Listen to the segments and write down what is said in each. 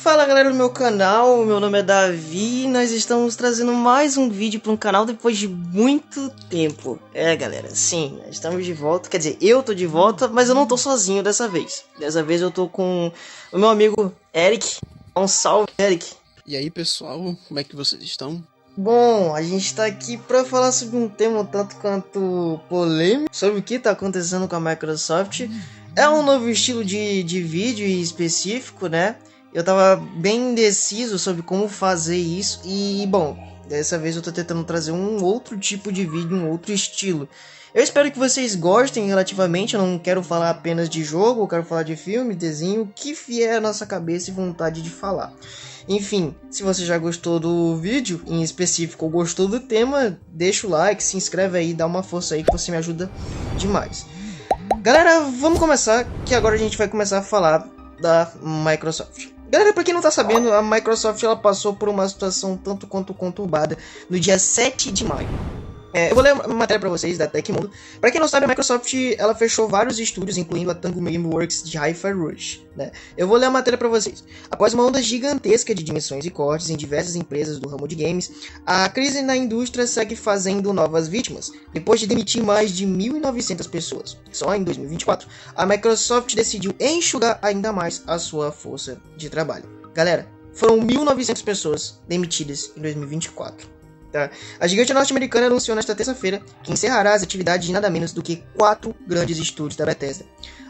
Fala galera do meu canal, meu nome é Davi e nós estamos trazendo mais um vídeo para um canal depois de muito tempo. Galera, sim, estamos de volta, quer dizer, eu tô de volta, mas eu não tô sozinho dessa vez. Dessa vez eu tô com o meu amigo Eric. Um salve, Eric. E aí pessoal, como é que vocês estão? Bom, a gente tá aqui para falar sobre um tema um tanto quanto polêmico, sobre o que tá acontecendo com a Microsoft. É um novo estilo de vídeo específico, né? Eu tava bem indeciso sobre como fazer isso e, bom, dessa vez eu tô tentando trazer um outro tipo de vídeo, um outro estilo. Eu espero que vocês gostem relativamente, eu não quero falar apenas de jogo, eu quero falar de filme, desenho, o que vier à nossa cabeça e vontade de falar. Enfim, se você já gostou do vídeo, em específico, ou gostou do tema, deixa o like, se inscreve aí, dá uma força aí que você me ajuda demais. Galera, vamos começar, que agora a gente vai começar a falar da Microsoft. Galera, pra quem não tá sabendo, a Microsoft ela passou por uma situação tanto quanto conturbada no dia 7 de maio. Eu vou ler uma matéria pra vocês da Tecmundo. Pra quem não sabe, a Microsoft ela fechou vários estúdios, incluindo a Tango Gameworks de Hi-Fi Rush, né? Eu vou ler a matéria pra vocês. Após uma onda gigantesca de dimensões e cortes em diversas empresas do ramo de games, a crise na indústria segue fazendo novas vítimas. Depois de demitir mais de 1.900 pessoas, só em 2024, a Microsoft decidiu enxugar ainda mais a sua força de trabalho. Galera, foram 1.900 pessoas demitidas em 2024. Tá. A gigante norte-americana anunciou nesta terça-feira que encerrará as atividades de nada menos do que 4 grandes estúdios da Bethesda.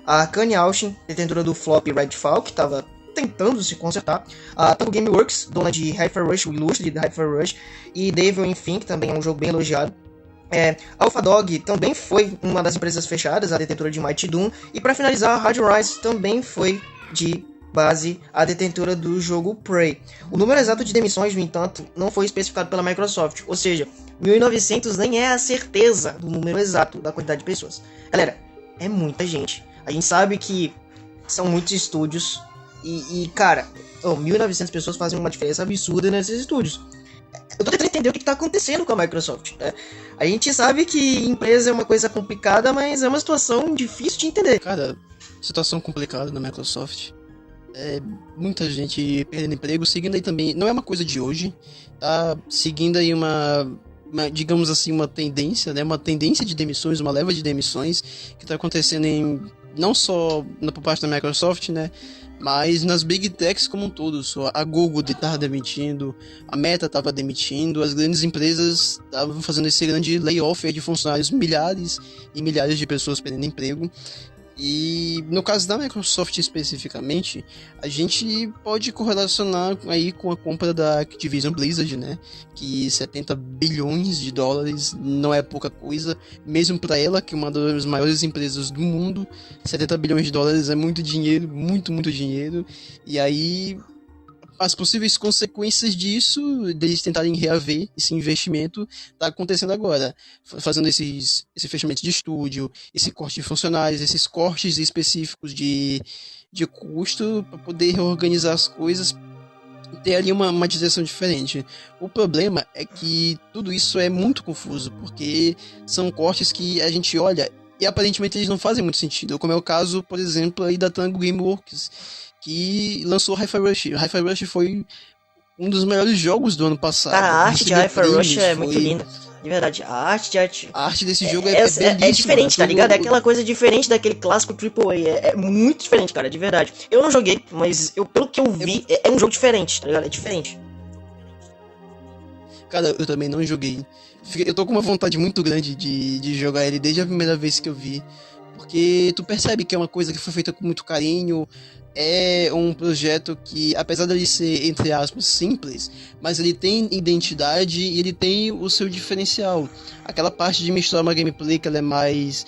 A Arkane Austin, detentora do flop Redfall, que estava tentando se consertar, a Tango Gameworks, dona de Hi-Fi Rush, o ilustre de Hi-Fi Rush, e Devil Infinite, que também é um jogo bem elogiado. Alpha Dog também foi uma das empresas fechadas, a detentora de Mighty Doom, e para finalizar, a Hard Rise também foi de base a detentora do jogo Prey. O número exato de demissões, no entanto, não foi especificado pela Microsoft, ou seja, 1.900 nem é a certeza do número exato da quantidade de pessoas. Galera, é muita gente. A gente sabe que são muitos estúdios cara, 1.900 pessoas fazem uma diferença absurda nesses estúdios. Eu tô tentando entender o que tá acontecendo com a Microsoft, né? A gente sabe que empresa é uma coisa complicada, mas é uma situação difícil de entender. Cara, situação complicada na Microsoft. Muita gente perdendo emprego, seguindo aí também, não é uma coisa de hoje, tá seguindo aí uma digamos assim, uma tendência, né, uma tendência de demissões, uma leva de demissões que tá acontecendo não só por parte da Microsoft, né, mas nas Big Techs como um todo. A Google estava demitindo, a Meta estava demitindo, as grandes empresas estavam fazendo esse grande layoff de funcionários, milhares e milhares de pessoas perdendo emprego. E no caso da Microsoft especificamente, a gente pode correlacionar aí com a compra da Activision Blizzard, né? Que 70 bilhões de dólares não é pouca coisa, mesmo para ela, que é uma das maiores empresas do mundo. 70 bilhões de dólares é muito dinheiro, muito, muito dinheiro. E aí as possíveis consequências disso, deles tentarem reaver esse investimento, tá acontecendo agora, fazendo esse fechamento de estúdio, esse corte de funcionários, esses cortes específicos de custo para poder reorganizar as coisas, ter ali uma direção diferente. O problema é que tudo isso é muito confuso, porque são cortes que a gente olha e aparentemente eles não fazem muito sentido, como é o caso, por exemplo, aí da Tango Gameworks, que lançou Hi-Fi Rush. Hi-Fi Rush foi um dos melhores jogos do ano passado. Cara, a arte de Hi-Fi Rush é muito linda. De verdade, a arte desse jogo é diferente, tá ligado? É aquela coisa diferente daquele clássico AAA. É muito diferente, cara, de verdade. Eu não joguei, mas pelo que eu vi, é um jogo diferente, tá ligado? É diferente. Cara, eu também não joguei. Eu tô com uma vontade muito grande de jogar ele desde a primeira vez que eu vi. Porque tu percebe que é uma coisa que foi feita com muito carinho. É um projeto que, apesar de ser, entre aspas, simples, mas ele tem identidade e ele tem o seu diferencial. Aquela parte de misturar uma gameplay que ela é mais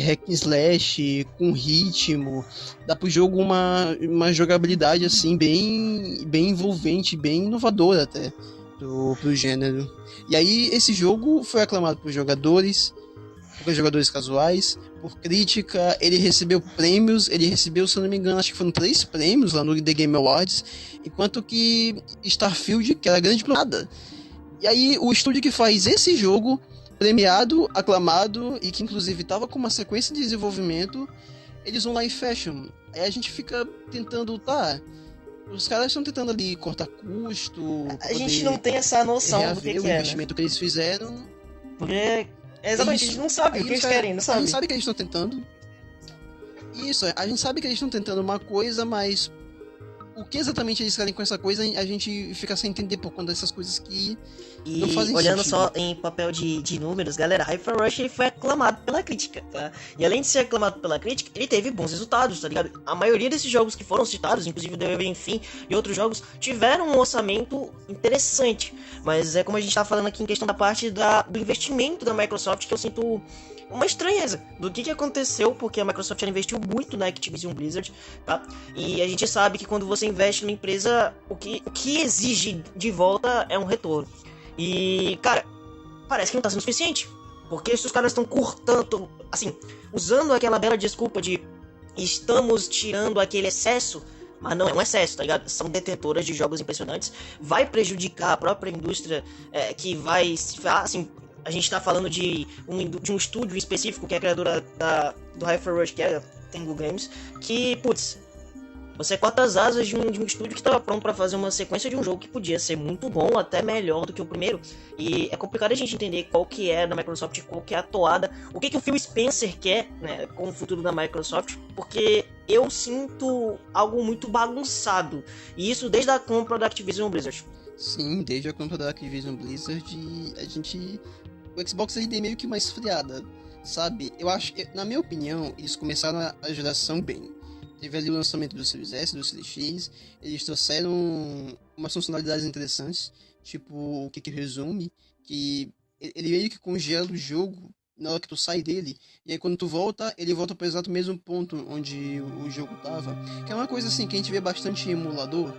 hack and slash, com ritmo, dá pro jogo uma jogabilidade assim bem envolvente, bem inovadora até pro gênero. E aí esse jogo foi aclamado por jogadores casuais, por crítica, ele recebeu prêmios, se eu não me engano, acho que foram 3 prêmios lá no The Game Awards, enquanto que Starfield, que era grande nada. E aí o estúdio que faz esse jogo, premiado, aclamado, e que inclusive estava com uma sequência de desenvolvimento, eles vão lá e fecham. Aí a gente fica tentando, Os caras estão tentando ali cortar custo. A gente não tem essa noção do que o é, investimento que eles fizeram. Porque exatamente, a gente não sabe o que eles querem, não sabe. A gente sabe que eles estão tentando. Isso, a gente sabe que eles estão tentando uma coisa, mas o que exatamente eles querem com essa coisa, a gente fica sem entender por conta dessas coisas que não fazem olhando sentido. só em papel de números, galera, Hi-Fi Rush ele foi aclamado pela crítica, tá? E além de ser aclamado pela crítica, ele teve bons resultados, tá ligado? A maioria desses jogos que foram citados, inclusive o Devil Enfim e outros jogos, tiveram um orçamento interessante. Mas é como a gente tá falando aqui em questão da parte do investimento da Microsoft, que eu sinto uma estranheza do que aconteceu, porque a Microsoft ela investiu muito na Activision Blizzard, tá? E a gente sabe que quando você investe numa empresa, o que exige de volta é um retorno. E, cara, parece que não tá sendo suficiente. Porque se os caras estão cortando, assim, usando aquela bela desculpa de estamos tirando aquele excesso, mas não é um excesso, tá ligado? São detentoras de jogos impressionantes, vai prejudicar a própria indústria, que vai, assim, a gente tá falando de um estúdio específico, que é a criadora do Hi-Fi Rush, que é a Tengu Games, que, putz, você corta as asas de um estúdio que estava pronto para fazer uma sequência de um jogo que podia ser muito bom, até melhor do que o primeiro. E é complicado a gente entender qual que é da Microsoft, qual que é a toada, o que o Phil Spencer quer, né, com o futuro da Microsoft, porque eu sinto algo muito bagunçado. E isso desde a compra da Activision Blizzard. Sim, desde a compra da Activision Blizzard, o Xbox ele deu meio que uma esfriada, sabe? Eu acho, na minha opinião, eles começaram a geração bem. Teve ali o lançamento do Series S, do Series X, eles trouxeram umas funcionalidades interessantes, tipo o Quick Resume, que ele meio que congela o jogo na hora que tu sai dele, e aí quando tu volta, ele volta para o exato mesmo ponto onde o jogo tava, que é uma coisa assim que a gente vê bastante em emulador,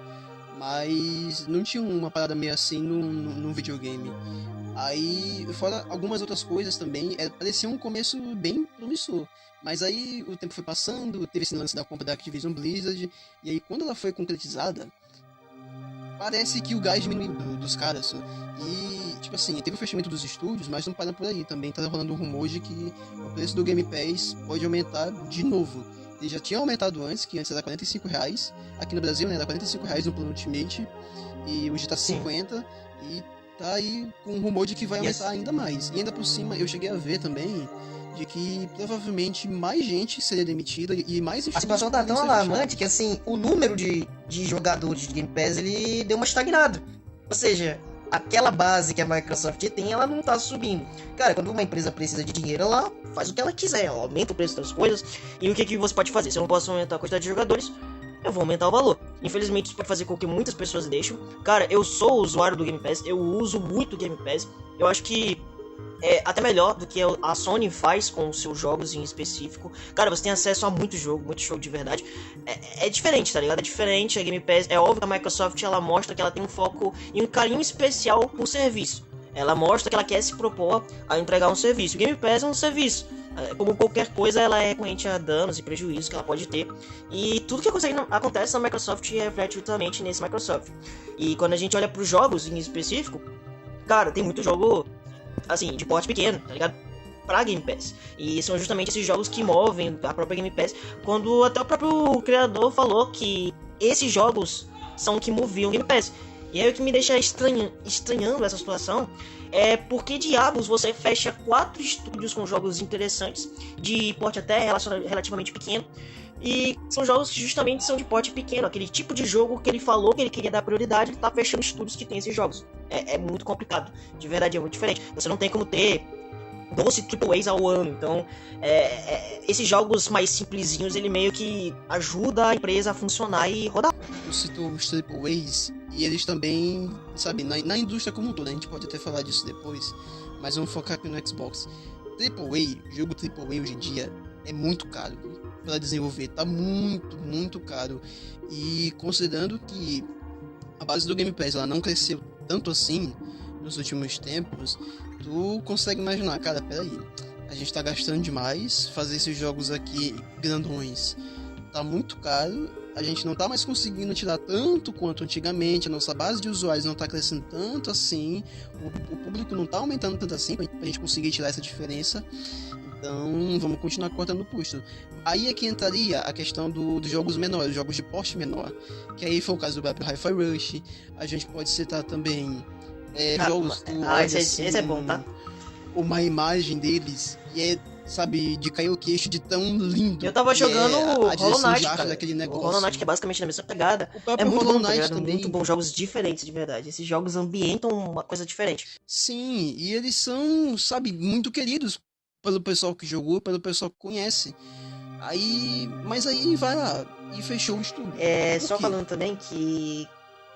mas não tinha uma parada meio assim no videogame. Aí, fora algumas outras coisas também, parecia um começo bem promissor. Mas aí o tempo foi passando, teve esse lance da compra da Activision Blizzard, e aí quando ela foi concretizada, parece que o gás diminuiu dos caras. E, tipo assim, teve o fechamento dos estúdios, mas não para por aí. Também tá rolando um rumor de que o preço do Game Pass pode aumentar de novo. Ele já tinha aumentado antes, que antes era R$45, aqui no Brasil, né, era R$45 no plano Ultimate, e hoje tá 50, e tá aí com um rumor de que vai aumentar ainda mais. E ainda por cima, eu cheguei a ver também de que provavelmente mais gente seria demitida e mais... A situação tá tão alarmante que, assim, o número de jogadores de Game Pass, ele deu uma estagnada. Ou seja, aquela base que a Microsoft tem, ela não tá subindo. Cara, quando uma empresa precisa de dinheiro, ela faz o que ela quiser, ela aumenta o preço das coisas. E o que você pode fazer? Se eu não posso aumentar a quantidade de jogadores, eu vou aumentar o valor. Infelizmente, isso pode fazer com que muitas pessoas deixem. Cara, eu sou usuário do Game Pass, eu uso muito o Game Pass. Eu acho que é até melhor do que a Sony faz com os seus jogos em específico. Cara, você tem acesso a muito jogo de verdade. É diferente, tá ligado? É diferente, a Game Pass, é óbvio que a Microsoft, ela mostra que ela tem um foco e um carinho especial por serviço. Ela mostra que ela quer se propor a entregar um serviço. O Game Pass é um serviço. Como qualquer coisa, ela é recorrente a danos e prejuízos que ela pode ter. E tudo que acontece na Microsoft reflete diretamente nesse Microsoft. E quando a gente olha para os jogos em específico, cara, tem muito jogo assim, de porte pequeno, tá ligado? Pra Game Pass. E são justamente esses jogos que movem a própria Game Pass, quando até o próprio criador falou que esses jogos são o que moviam o Game Pass. E aí o que me deixa estranhando essa situação é porque diabos você fecha 4 estúdios com jogos interessantes, de porte até relativamente pequeno, e são jogos que justamente são de porte pequeno, aquele tipo de jogo que ele falou que ele queria dar prioridade, ele tá fechando estúdios que tem esses jogos. É muito complicado, de verdade é muito diferente. Você não tem como ter 12 AAAs ao ano, então esses jogos mais simplesinhos, ele meio que ajuda a empresa a funcionar e rodar. Eu cito os AAAs, e eles também, sabe, na indústria como um todo, a gente pode até falar disso depois, mas vamos focar aqui no Xbox. Jogo AAA hoje em dia é muito caro para desenvolver, tá muito caro, e considerando que a base do Game Pass ela não cresceu tanto assim nos últimos tempos, tu consegue imaginar, cara, peraí, a gente tá gastando demais, fazer esses jogos aqui grandões tá muito caro, a gente não tá mais conseguindo tirar tanto quanto antigamente, a nossa base de usuários não tá crescendo tanto assim, o público não tá aumentando tanto assim pra gente conseguir tirar essa diferença. Então, vamos continuar cortando custo. Aí é que entraria a questão dos jogos menores, jogos de porte menor. Que aí foi o caso do próprio Hi-Fi Rush. A gente pode citar também jogos do... esse é bom, tá? Uma imagem deles e é, sabe, de cair o queixo de tão lindo. Eu tava jogando o Hollow Knight, cara. Daquele negócio. O Hollow Knight, que é basicamente na mesma pegada. É muito bom, Knight também. Muito bom, jogos diferentes, de verdade. Esses jogos ambientam uma coisa diferente. Sim, e eles são, sabe, muito queridos pelo pessoal que jogou, pelo pessoal que conhece. Mas aí vai lá e fechou o estúdio. Só falando também que...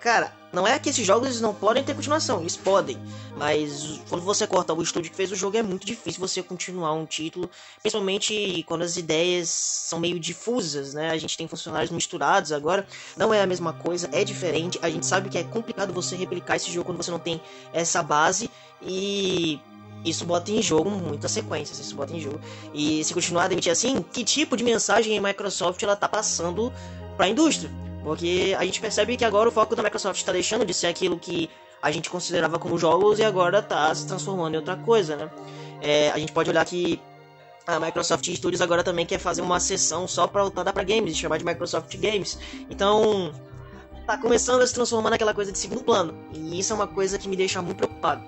Cara, não é que esses jogos não podem ter continuação, eles podem, mas quando você corta o estúdio que fez o jogo é muito difícil você continuar um título, principalmente quando as ideias são meio difusas, né? A gente tem funcionários misturados agora, não é a mesma coisa, é diferente, a gente sabe que é complicado você replicar esse jogo quando você não tem essa base e... Isso bota em jogo muitas sequências, isso bota em jogo. E se continuar a demitir assim, que tipo de mensagem a Microsoft ela tá passando para a indústria? Porque a gente percebe que agora o foco da Microsoft está deixando de ser aquilo que a gente considerava como jogos e agora está se transformando em outra coisa, né? A gente pode olhar que a Microsoft Studios agora também quer fazer uma seção só voltada para games e chamar de Microsoft Games. Então, tá começando a se transformar naquela coisa de segundo plano. E isso é uma coisa que me deixa muito preocupado.